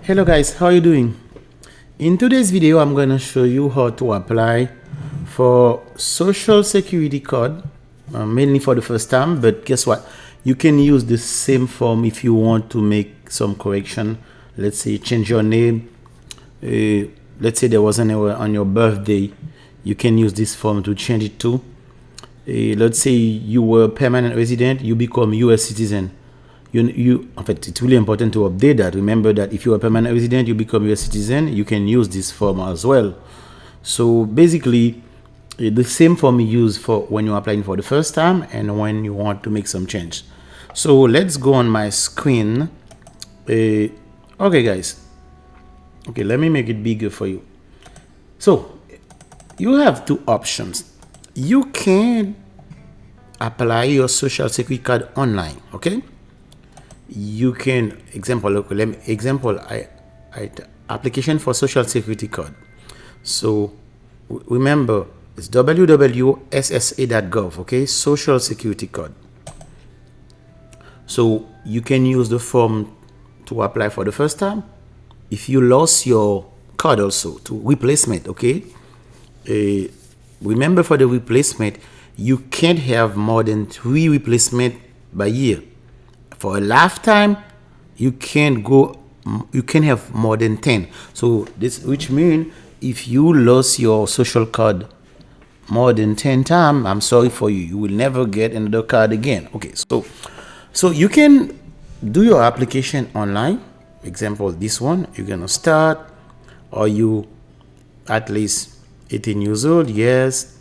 Hello guys, how are you doing? In today's video, I'm going to show you how to apply for social security card, mainly for the first time. But guess what? You can use the same form if you want to make some correction. Let's say change your name. Let's say there was an error on your birthday. You can use this form to change it too. Let's say you were a permanent resident, you become US citizen. In fact, it's really important to update that. Remember that if you're a permanent resident, you become a citizen, you can use this form as well. So basically, the same form you use for when you're applying for the first time and when you want to make some change. So let's go on my screen. Okay, guys. Okay, let me make it bigger for you. So you have two options. You can apply your social security card online, okay? You can application for social security card. So remember, it's www.ssa.gov, okay? Social security card. So you can use the form to apply for the first time. If you lost your card also to replacement, okay? Remember, for the replacement, you can't have more than 3 replacement by year. For a lifetime, you can have more than 10. So this, which means if you lost your social card more than 10 times, I'm sorry for you. You will never get another card again. Okay, so you can do your application online. Example, this one, you're gonna start. Are you at least 18 years old? Yes.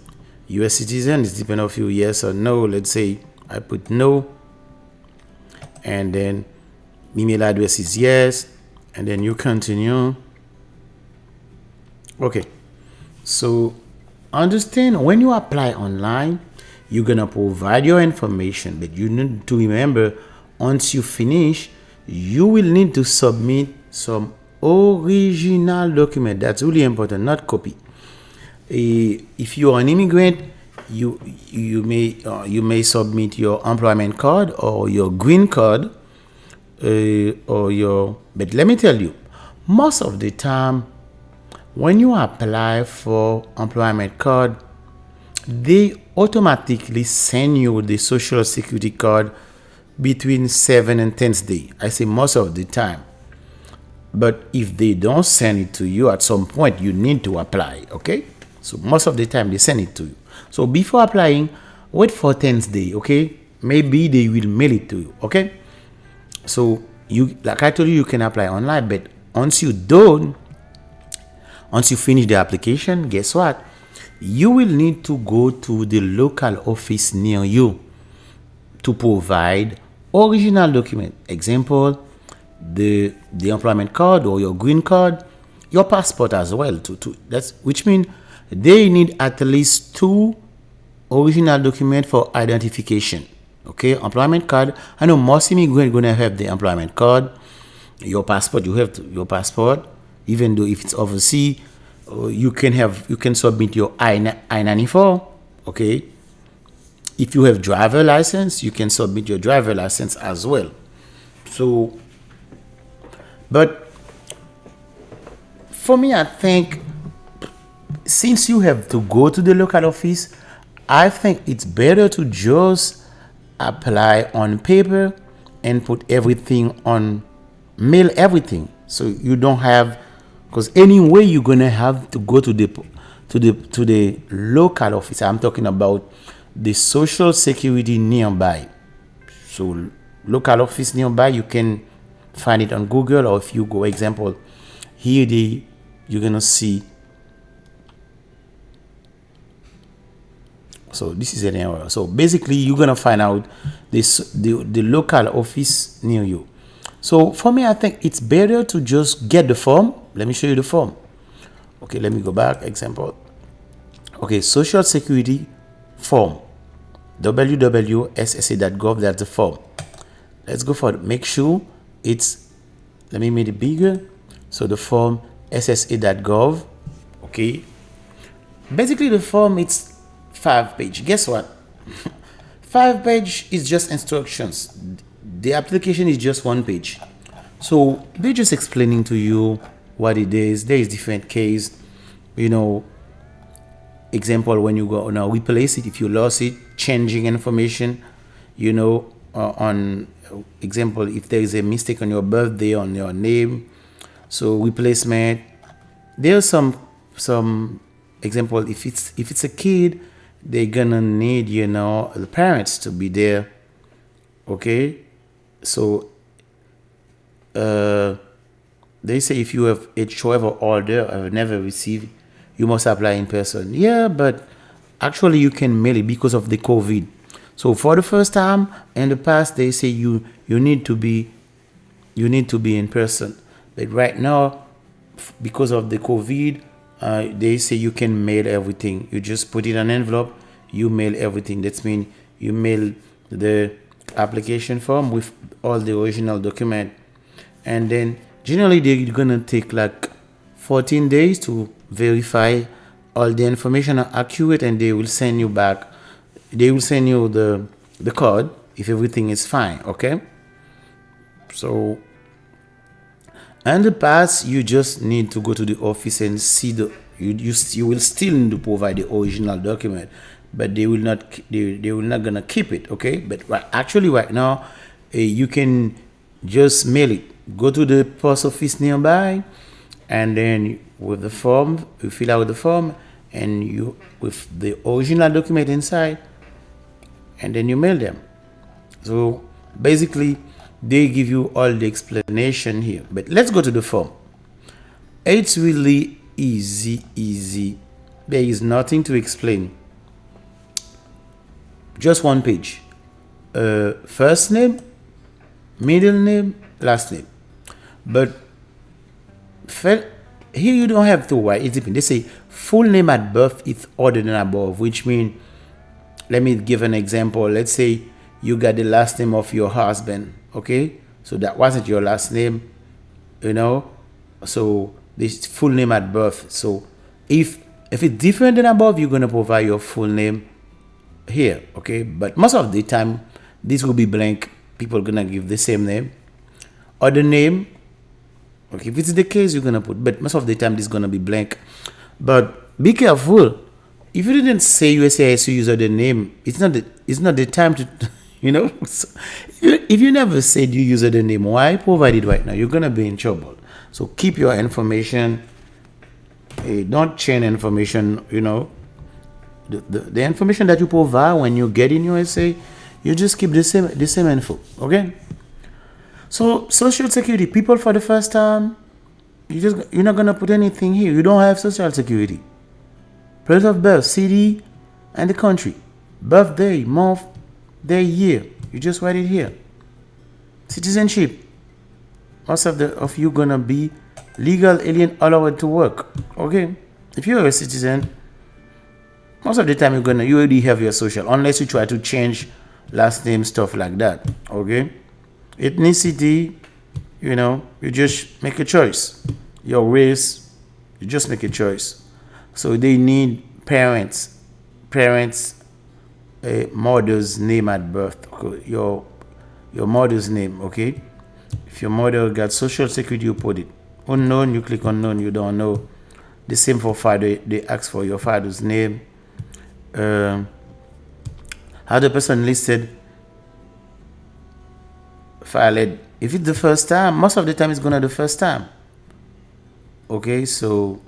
US citizen, it's depend on you, yes or no. Let's say I put no. And then email address is yes, and then you continue. Okay, so understand, when you apply online, you're gonna provide your information, but you need to remember, once you finish, you will need to submit some original document. That's really important, not copy. If you are an immigrant, you may submit your employment card or your green card, but let me tell you, most of the time when you apply for employment card, they automatically send you the social security card between 7 and 10 days. I say most of the time, but if they don't send it to you, at some point you need to apply, okay? So most of the time they send it to you. So before applying, wait for 10 days, okay? Maybe they will mail it to you, okay? So you, like I told you, you can apply online, but once you finish the application, guess what? You will need to go to the local office near you to provide original document. Example, the employment card or your green card, your passport as well. Which means they need at least 2 original documents for identification. Okay, employment card. I know most immigrants gonna have the employment card. Your passport, you have your passport. Even though if it's overseas, you can submit your I-94. Okay. If you have driver license, you can submit your driver license as well. So, but for me, I think, since you have to go to the local office, I think it's better to just apply on paper and put everything on mail, everything. So you don't have, because anyway you're gonna have to go to the local office. I'm talking about the social security nearby. So local office nearby, you can find it on Google, or if you go, example, here you're gonna see. So this is an error. So basically, you're gonna find out the local office near you. So for me, I think it's better to just get the form. Let me show you the form. Okay, let me go back. Example. Okay, social security form. www.ssa.gov. That's the form. Let's go for it. Make sure it's. Let me make it bigger. So the form ssa.gov. Okay. Basically, the form, it's 5 page. Guess what? 5 page is just instructions. The application is just 1 page. So they're just explaining to you what it is. There is different case, you know. Example, when you go now replace it, if you lost it, changing information, on example, if there is a mistake on your birthday, on your name, so replacement. There's some example, if it's a kid, they're gonna need the parents to be there. Okay, so they say if you have a child or order or never received, you must apply in person. Yeah, but actually you can mail it because of the COVID. So for the first time in the past, they say you need to be in person. But right now, because of the COVID, they say you can mail everything. You just put it in an envelope, you mail everything. That means you mail the application form with all the original document, and then generally they're gonna take like 14 days to verify all the information are accurate, and they will send you back. They will send you the code if everything is fine. Okay, so in the past, you just need to go to the office and see you will still need to provide the original document, but they will not gonna keep it. Okay, but actually right now, you can just mail it. Go to the post office nearby, and then with the form, you fill out the form, and you with the original document inside, and then you mail them. So basically, they give you all the explanation here. But let's go to the form. It's really easy. There is nothing to explain. Just one page. First name, middle name, last name. But here you don't have to write. It depends. They say full name at birth is other than above, which means, let me give an example. Let's say you got the last name of your husband. Okay, so that wasn't your last name, so this full name at birth. So if it's different than above, you're gonna provide your full name here. Okay, but most of the time this will be blank. People are gonna give the same name or the name. Okay, if it's the case, you're gonna put, but most of the time this is gonna be blank. But be careful. If you didn't say USCIS user the name, it's not the time to So if you never said you use the name, why provide it right now? You're gonna be in trouble. So keep your information. Don't change information. The information that you provide when you get in USA, you just keep the same info. Okay. So Social Security, people for the first time, you're not gonna put anything here. You don't have Social Security. Place of birth, city, and the country. Birthday, month, day, year. You just write it here. Citizenship. Most of you gonna be legal alien allowed to work. Okay. If you're a citizen, most of the time you already have your social, unless you try to change last name, stuff like that. Okay. Ethnicity, you just make a choice. Your race, you just make a choice. So they need parents, mother's name at birth. Your mother's name. Okay. If your mother got Social Security, you put it. Unknown, you click unknown. You don't know. The same for father. They ask for your father's name. How the person listed filed. If it's the first time, most of the time it's gonna be the first time. Okay, so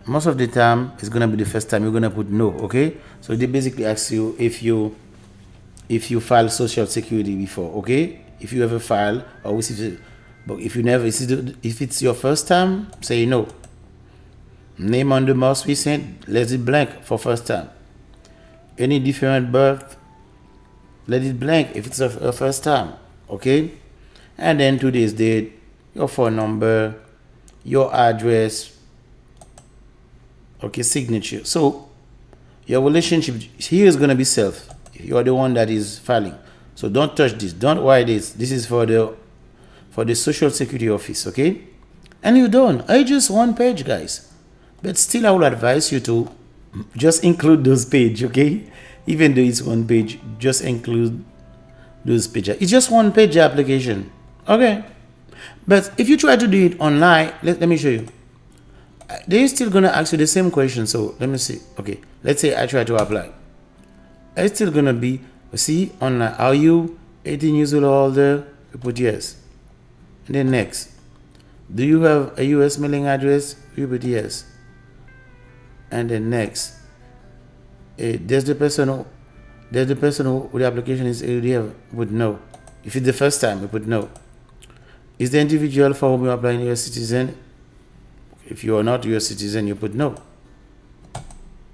most of the time it's gonna be the first time. You're gonna put no. Okay, so they basically ask you if you filed Social Security before. Okay, if you ever file or receive it, but if you never, if it's your first time, say no. Name on the most recent, let it blank for first time. Any different birth, let it blank if it's a first time. Okay, and then today's date, your phone number, your address. Okay, signature. So your relationship here is gonna be self. You are the one that is filing. So don't touch this. Don't write this. This is for the Social Security office. Okay, and you're done. I just one page, guys. But still, I will advise you to just include those pages. Okay, even though it's one page, just include those pages. It's just one page application. Okay. But if you try to do it online, let me show you. They're still gonna ask you the same question. So let me see. Okay, let's say I try to apply. It's still gonna be, see, online. Are you 18 years old or older? You put yes. And then next. Do you have a US mailing address? You put yes. And then next. There's the person who the application is already have would no. If it's the first time, you put no. Is the individual for whom you are applying US citizen? If you are not US citizen, you put no.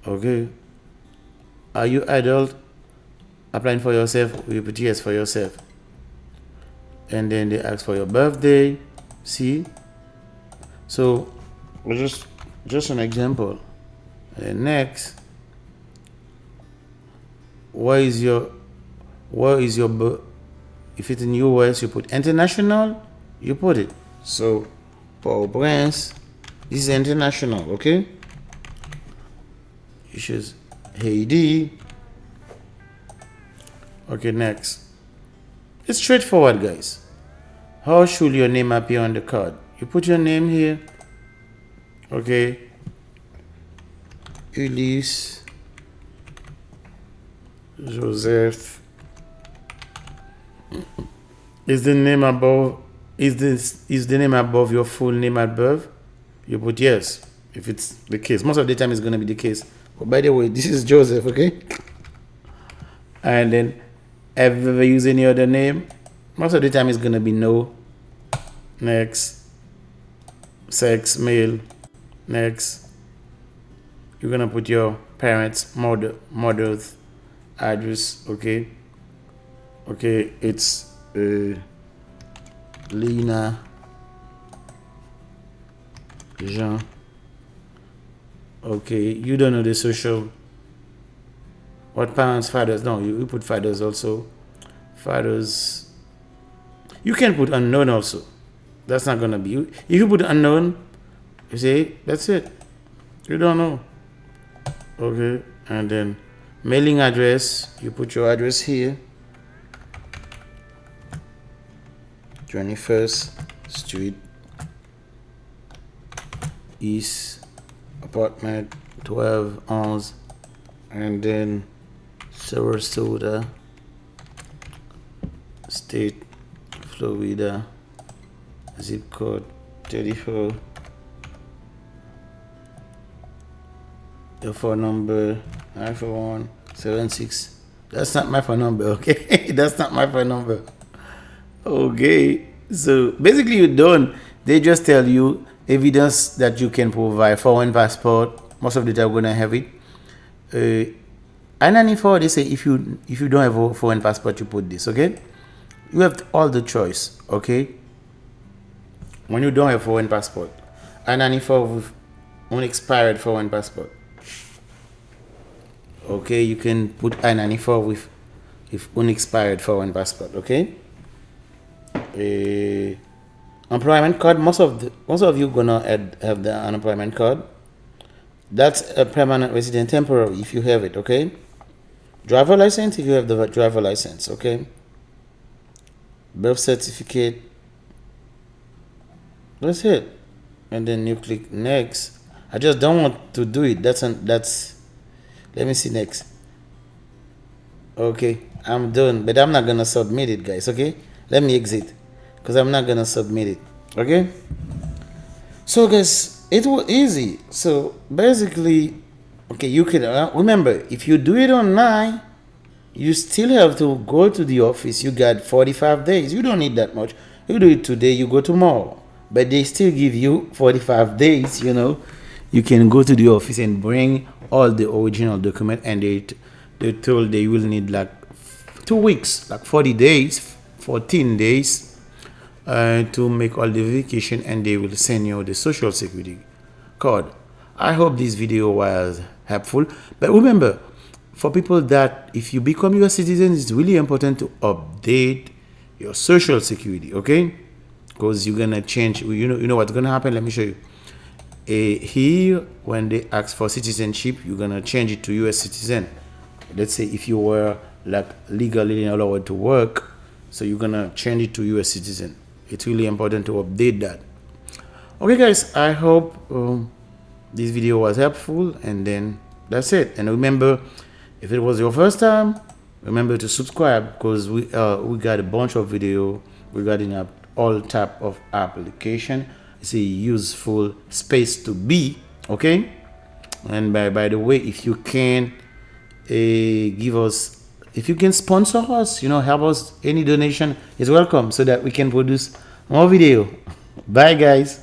Okay. Are you adult? Applying for yourself, you put yes for yourself. And then they ask for your birthday. See? So just an example. And next, where is your if it's in US, you put international, you put it. So Port-au-Prince, this is international, okay? You choose Haiti. Okay, next. It's straightforward, guys. How should your name appear on the card? You put your name here. Okay. Ulysse Joseph. Is the name above the name above your full name at birth? You put yes, if it's the case. Most of the time it's gonna be the case. But by the way, this is Joseph, okay? And then have you ever used any other name? Most of the time it's gonna be no. Next. Sex, male. Next. You're gonna put your parents' mother's address, okay? Okay, it's Lena Jean. Okay, you don't know the social. What parents, fathers? No, you put fathers also. Fathers. You can put unknown also. That's not gonna be. If you put unknown, you say that's it. You don't know. Okay, and then mailing address. You put your address here. 21st Street East, apartment 1211, and then Sarasota, State, Florida, zip code 34. The phone number 94176. That's not my phone number, okay? That's not my phone number. Okay, so basically you're done. They just tell you evidence that you can provide foreign passport. Most of the time we're gonna have it. I-94, they say if you don't have a foreign passport, you put this, okay? You have all the choice, okay? When you don't have foreign passport, I-94 with unexpired foreign passport. Okay, you can put I-94 with unexpired foreign passport, okay? Employment card. Most of you gonna have the unemployment card. That's a permanent resident. Temporary if you have it, okay? Driver license if you have the driver license, okay? Birth certificate. That's it. And then you click next. I just don't want to do it. That's let me see next. Okay, I'm done, but I'm not gonna submit it, guys, okay? Let me exit because I'm not gonna submit it, okay? So guys, it was easy. So basically, okay, you can remember, if you do it online, you still have to go to the office. You got 45 days. You don't need that much. You do it today, you go tomorrow, but they still give you 45 days. You know, you can go to the office and bring all the original document, and they told they will need like 2 weeks, like 40 days, 14 days to make all the verification, and they will send you the social security card. I hope this video was helpful. But remember, for people that if you become US citizen, it's really important to update your social security, okay? Because you're gonna change. You know what's gonna happen. Let me show you. Here, when they ask for citizenship, you're gonna change it to US citizen. Let's say if you were like legally allowed to work, so you're gonna change it to US citizen. it's really important to update that. Okay guys, I hope this video was helpful, and then that's it. And remember, if it was your first time, remember to subscribe, because we got a bunch of video regarding all type of application. It's a useful space to be. Okay. And by the way, if you can give us, if you can sponsor us, help us, any donation is welcome, so that we can produce more video. Bye guys.